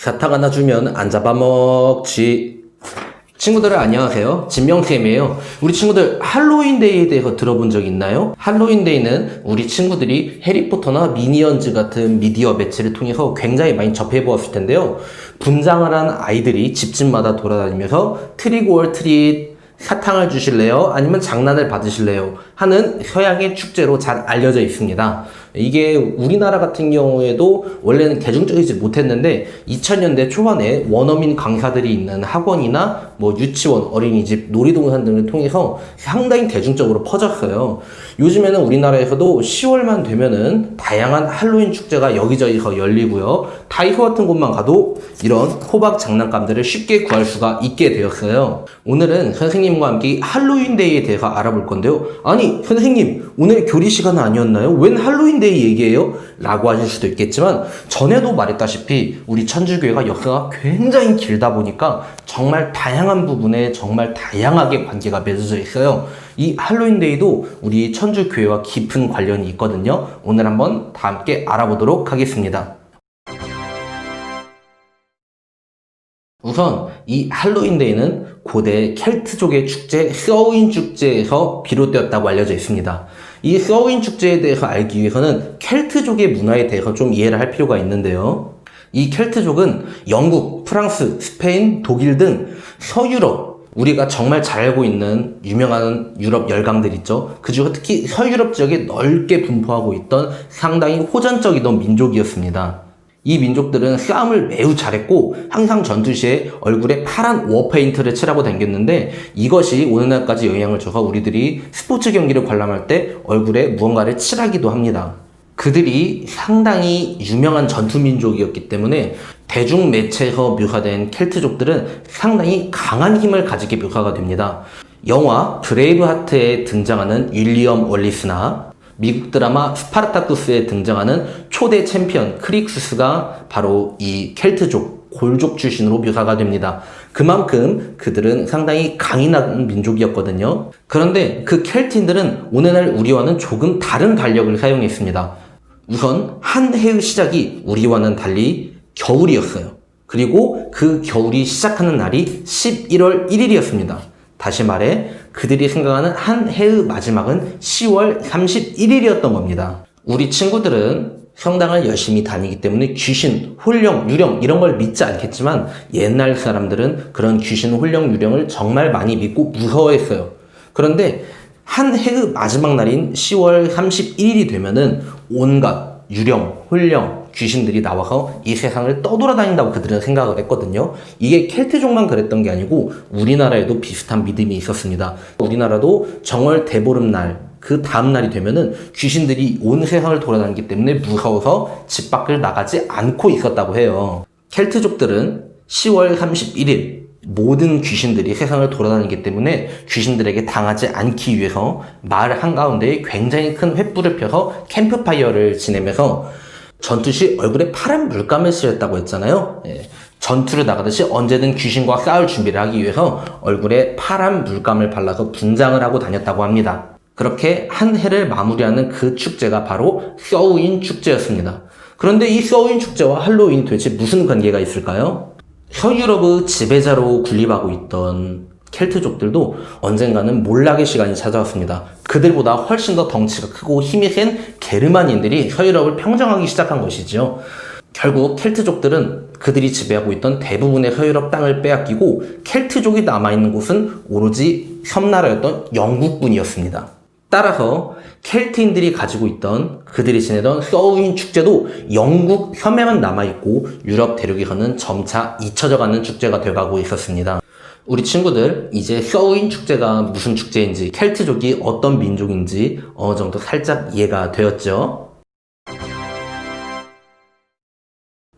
사탕 하나 주면 안 잡아먹지. 친구들 안녕하세요. 진명쌤이에요. 우리 친구들 할로윈데이에 대해서 들어본 적 있나요? 할로윈데이는 우리 친구들이 해리포터나 미니언즈 같은 미디어 매체를 통해서 굉장히 많이 접해보았을 텐데요. 분장을 한 아이들이 집집마다 돌아다니면서 트릭 올 트릿, 사탕을 주실래요? 아니면 장난을 받으실래요? 하는 서양의 축제로 잘 알려져 있습니다. 이게 우리나라 같은 경우에도 원래는 대중적이지 못했는데 2000년대 초반에 원어민 강사들이 있는 학원이나 뭐 유치원, 어린이집, 놀이동산 등을 통해서 상당히 대중적으로 퍼졌어요. 요즘에는 우리나라에서도 10월만 되면은 다양한 할로윈 축제가 여기저기서 열리고요. 다이소 같은 곳만 가도 이런 호박 장난감들을 쉽게 구할 수가 있게 되었어요. 오늘은 선생님과 함께 할로윈데이에 대해서 알아볼 건데요. 아니 선생님, 오늘 교리 시간 아니었나요? 웬 할로윈데이 얘기예요? 라고 하실 수도 있겠지만, 전에도 말했다시피 우리 천주교회가 역사가 굉장히 길다 보니까 정말 다양한 부분에 정말 다양하게 관계가 맺어져 있어요. 이 할로윈데이도 우리 천주교회와 깊은 관련이 있거든요. 오늘 한번 다 함께 알아보도록 하겠습니다. 우선 이 할로윈데이는 고대 켈트족의 축제 서윈 축제에서 비롯되었다고 알려져 있습니다. 이 서윈 축제에 대해서 알기 위해서는 켈트족의 문화에 대해서 좀 이해를 할 필요가 있는데요. 이 켈트족은 영국, 프랑스, 스페인, 독일 등 서유럽, 우리가 정말 잘 알고 있는 유명한 유럽 열강들 있죠. 그중에 특히 서유럽 지역에 넓게 분포하고 있던 상당히 호전적이던 민족이었습니다. 이 민족들은 싸움을 매우 잘했고 항상 전투 시에 얼굴에 파란 워페인트를 칠하고 다녔는데, 이것이 오늘날까지 영향을 줘서 우리들이 스포츠 경기를 관람할 때 얼굴에 무언가를 칠하기도 합니다. 그들이 상당히 유명한 전투 민족이었기 때문에 대중 매체에서 묘사된 켈트족들은 상당히 강한 힘을 가지게 묘사가 됩니다. 영화 브레이브하트에 등장하는 윌리엄 월리스나 미국 드라마 스파르타쿠스에 등장하는 초대 챔피언 크릭수스가 바로 이 켈트족, 골족 출신으로 묘사가 됩니다. 그만큼 그들은 상당히 강인한 민족이었거든요. 그런데 그 켈트인들은 오늘날 우리와는 조금 다른 달력을 사용했습니다. 우선 한 해의 시작이 우리와는 달리 겨울이었어요. 그리고 그 겨울이 시작하는 날이 11월 1일이었습니다. 다시 말해 그들이 생각하는 한 해의 마지막은 10월 31일이었던 겁니다. 우리 친구들은 성당을 열심히 다니기 때문에 귀신, 홀령, 유령 이런 걸 믿지 않겠지만, 옛날 사람들은 그런 귀신, 홀령, 유령을 정말 많이 믿고 무서워했어요. 그런데 한 해의 마지막 날인 10월 31일이 되면은 온갖 유령, 홀령, 귀신들이 나와서 이 세상을 떠돌아다닌다고 그들은 생각을 했거든요. 이게 켈트족만 그랬던 게 아니고 우리나라에도 비슷한 믿음이 있었습니다. 우리나라도 정월 대보름날, 그 다음 날이 되면은 귀신들이 온 세상을 돌아다니기 때문에 무서워서 집 밖을 나가지 않고 있었다고 해요. 켈트족들은 10월 31일 모든 귀신들이 세상을 돌아다니기 때문에 귀신들에게 당하지 않기 위해서 마을 한가운데에 굉장히 큰 횃불을 펴서 캠프파이어를 지내면서 전투 시 얼굴에 파란 물감을 칠했다고 했잖아요. 전투를 나가듯이 언제든 귀신과 싸울 준비를 하기 위해서 얼굴에 파란 물감을 발라서 분장을 하고 다녔다고 합니다. 그렇게 한 해를 마무리하는 그 축제가 바로 서윈 축제였습니다. 그런데 이 서윈 축제와 할로윈이 도대체 무슨 관계가 있을까요? 서유럽의 지배자로 군림하고 있던 켈트족들도 언젠가는 몰락의 시간이 찾아왔습니다. 그들보다 훨씬 더 덩치가 크고 힘이 센 게르만인들이 서유럽을 평정하기 시작한 것이죠. 결국 켈트족들은 그들이 지배하고 있던 대부분의 서유럽 땅을 빼앗기고 켈트족이 남아있는 곳은 오로지 섬나라였던 영국뿐이었습니다. 따라서 켈트인들이 가지고 있던, 그들이 지내던 서윈 축제도 영국 섬에만 남아있고 유럽 대륙에서는 점차 잊혀져가는 축제가 돼가고 있었습니다. 우리 친구들 이제 서윈 축제가 무슨 축제인지, 켈트족이 어떤 민족인지 어느 정도 살짝 이해가 되었죠?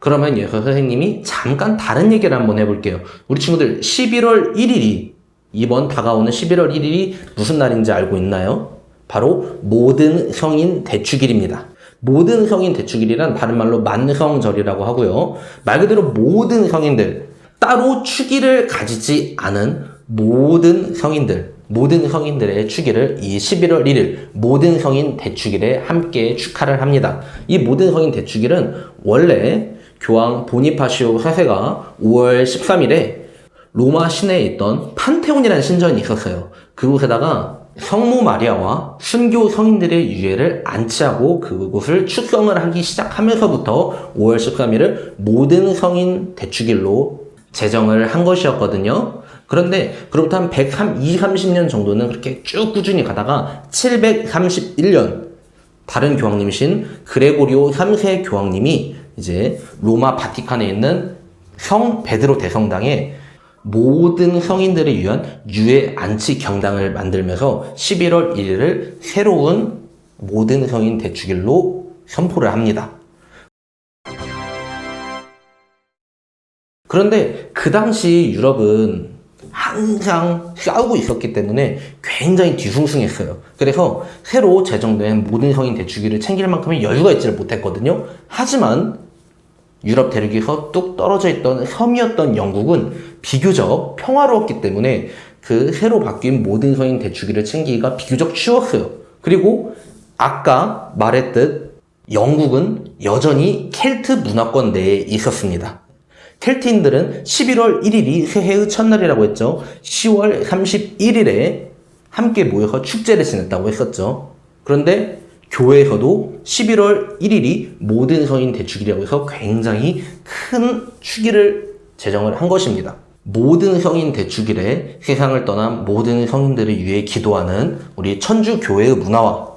그러면 여기서 선생님이 잠깐 다른 얘기를 한번 해볼게요. 우리 친구들 11월 1일이, 이번 다가오는 11월 1일이 무슨 날인지 알고 있나요? 바로 모든 성인 대축일입니다. 모든 성인 대축일이란 다른 말로 만성절이라고 하고요. 말 그대로 모든 성인들, 따로 축일을 가지지 않은 모든 성인들의 축일을 이 11월 1일 모든 성인 대축일에 함께 축하를 합니다. 이 모든 성인 대축일은 원래 교황 보니파시오 4세가 5월 13일에 로마 시내에 있던 판테온이라는 신전이 있었어요. 그곳에다가 성모 마리아와 순교 성인들의 유해를 안치하고 그곳을 축성을 하기 시작하면서부터 5월 13일을 모든 성인 대축일로 제정을 한 것이었거든요. 그런데 그로부터 한 130년 정도는 그렇게 쭉 꾸준히 가다가 731년 다른 교황님이신 그레고리오 3세 교황님이 이제 로마 바티칸에 있는 성 베드로 대성당에 모든 성인들을 위한 유해 안치 경당을 만들면서 11월 1일을 새로운 모든 성인 대축일로 선포를 합니다. 그런데 그 당시 유럽은 항상 싸우고 있었기 때문에 굉장히 뒤숭숭했어요. 그래서 새로 제정된 모든 성인 대축일을 챙길 만큼의 여유가 있지를 못했거든요. 하지만 유럽 대륙에서 뚝 떨어져 있던 섬이었던 영국은 비교적 평화로웠기 때문에 그 새로 바뀐 모든 성인 대축일을 챙기기가 비교적 쉬웠어요. 그리고 아까 말했듯 영국은 여전히 켈트 문화권 내에 있었습니다. 켈트인들은 11월 1일이 새해의 첫날이라고 했죠. 10월 31일에 함께 모여서 축제를 지냈다고 했었죠. 그런데 교회에서도 11월 1일이 모든 성인 대축일이라고 해서 굉장히 큰 축일을 제정을 한 것입니다. 모든 성인 대축일에 세상을 떠난 모든 성인들을 위해 기도하는 우리 천주교회의 문화와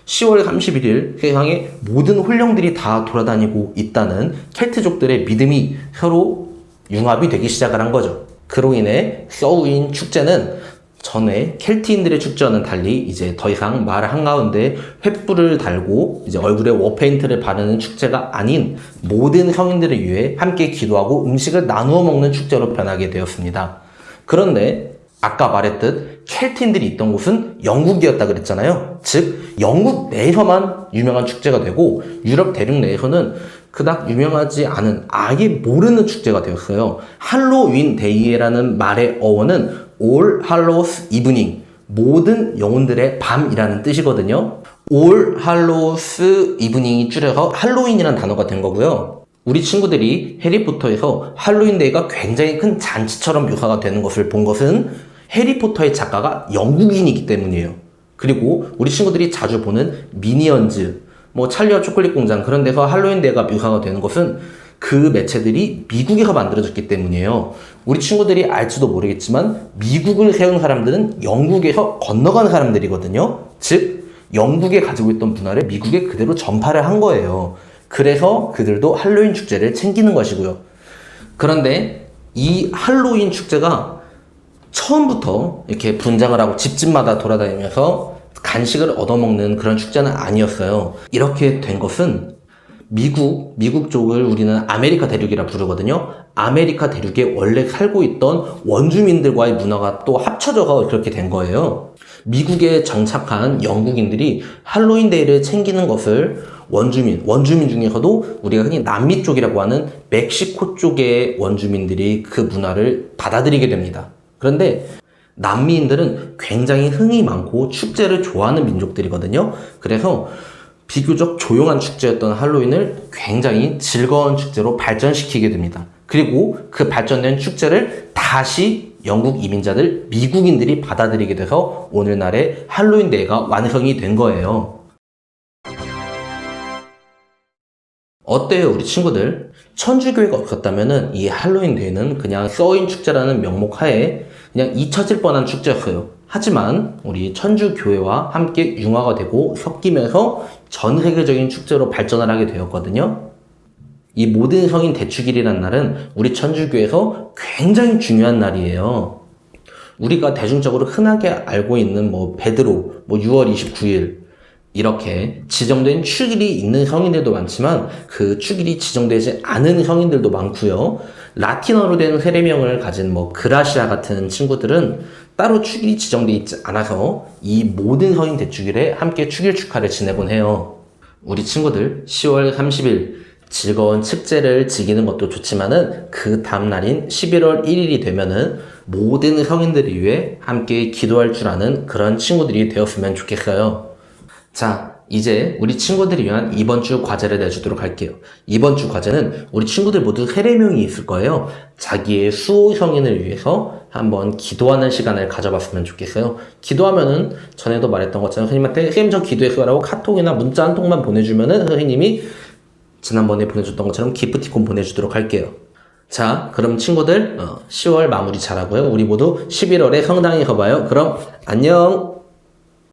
10월 31일 세상에 모든 혼령들이 다 돌아다니고 있다는 켈트족들의 믿음이 서로 융합이 되기 시작을 한 거죠. 그로 인해 서우인 축제는 전에 켈트인들의 축제와는 달리 이제 더 이상 말 한가운데 횃불을 달고 이제 얼굴에 워페인트를 바르는 축제가 아닌 모든 성인들을 위해 함께 기도하고 음식을 나누어 먹는 축제로 변하게 되었습니다. 그런데 아까 말했듯 켈트인들이 있던 곳은 영국이었다 그랬잖아요. 즉 영국 내에서만 유명한 축제가 되고 유럽 대륙 내에서는 그닥 유명하지 않은 아예 모르는 축제가 되었어요. 할로윈 데이라는 말의 어원은 All Hallows Evening, 모든 영혼들의 밤이라는 뜻이거든요. All Hallows Evening이 줄여서 할로윈이라는 단어가 된 거고요. 우리 친구들이 해리포터에서 할로윈 데이가 굉장히 큰 잔치처럼 묘사가 되는 것을 본 것은 해리포터의 작가가 영국인이기 때문이에요. 그리고 우리 친구들이 자주 보는 미니언즈, 찰리와 초콜릿 공장 그런 데서 할로윈 데이가 묘사가 되는 것은 그 매체들이 미국에서 만들어졌기 때문이에요. 우리 친구들이 알지도 모르겠지만 미국을 세운 사람들은 영국에서 건너간 사람들이거든요. 즉 영국에 가지고 있던 문화를 미국에 그대로 전파를 한 거예요. 그래서 그들도 할로윈 축제를 챙기는 것이고요. 그런데 이 할로윈 축제가 처음부터 이렇게 분장을 하고 집집마다 돌아다니면서 간식을 얻어먹는 그런 축제는 아니었어요. 이렇게 된 것은 미국 쪽을 우리는 아메리카 대륙이라 부르거든요. 아메리카 대륙에 원래 살고 있던 원주민들과의 문화가 또 합쳐져서 그렇게 된 거예요. 미국에 정착한 영국인들이 할로윈 데이를 챙기는 것을 원주민 중에서도 우리가 흔히 남미 쪽이라고 하는 멕시코 쪽의 원주민들이 그 문화를 받아들이게 됩니다. 그런데 남미인들은 굉장히 흥이 많고 축제를 좋아하는 민족들이거든요. 그래서 비교적 조용한 축제였던 할로윈을 굉장히 즐거운 축제로 발전시키게 됩니다. 그리고 그 발전된 축제를 다시 영국 이민자들, 미국인들이 받아들이게 돼서 오늘날의 할로윈 데이가 완성이 된 거예요. 어때요, 우리 친구들? 천주교회가 없었다면은 이 할로윈 데이는 그냥 서인 축제라는 명목 하에 그냥 잊혀질 뻔한 축제였어요. 하지만 우리 천주교회와 함께 융화가 되고 섞이면서 전 세계적인 축제로 발전을 하게 되었거든요. 이 모든 성인 대축일이라는 날은 우리 천주교에서 굉장히 중요한 날이에요. 우리가 대중적으로 흔하게 알고 있는 베드로, 6월 29일 이렇게 지정된 축일이 있는 성인들도 많지만 그 축일이 지정되지 않은 성인들도 많고요. 라틴어로 된 세례명을 가진 그라시아 같은 친구들은 따로 축일이 지정되어 있지 않아서 이 모든 성인 대축일에 함께 축일 축하를 지내곤 해요. 우리 친구들 10월 30일 즐거운 축제를 즐기는 것도 좋지만은 그 다음날인 11월 1일이 되면은 모든 성인들을 위해 함께 기도할 줄 아는 그런 친구들이 되었으면 좋겠어요. 자, 이제 우리 친구들을 위한 이번 주 과제를 내주도록 할게요. 이번 주 과제는 우리 친구들 모두 세례명이 있을 거예요. 자기의 수호 성인을 위해서 한번 기도하는 시간을 가져봤으면 좋겠어요. 기도하면은 전에도 말했던 것처럼 선생님한테 선생님 저 기도했어라고 카톡이나 문자 한 통만 보내주면은 선생님이 지난번에 보내줬던 것처럼 기프티콘 보내주도록 할게요. 자, 그럼 친구들 10월 마무리 잘하고요. 우리 모두 11월에 성당에서 봐요. 그럼 안녕!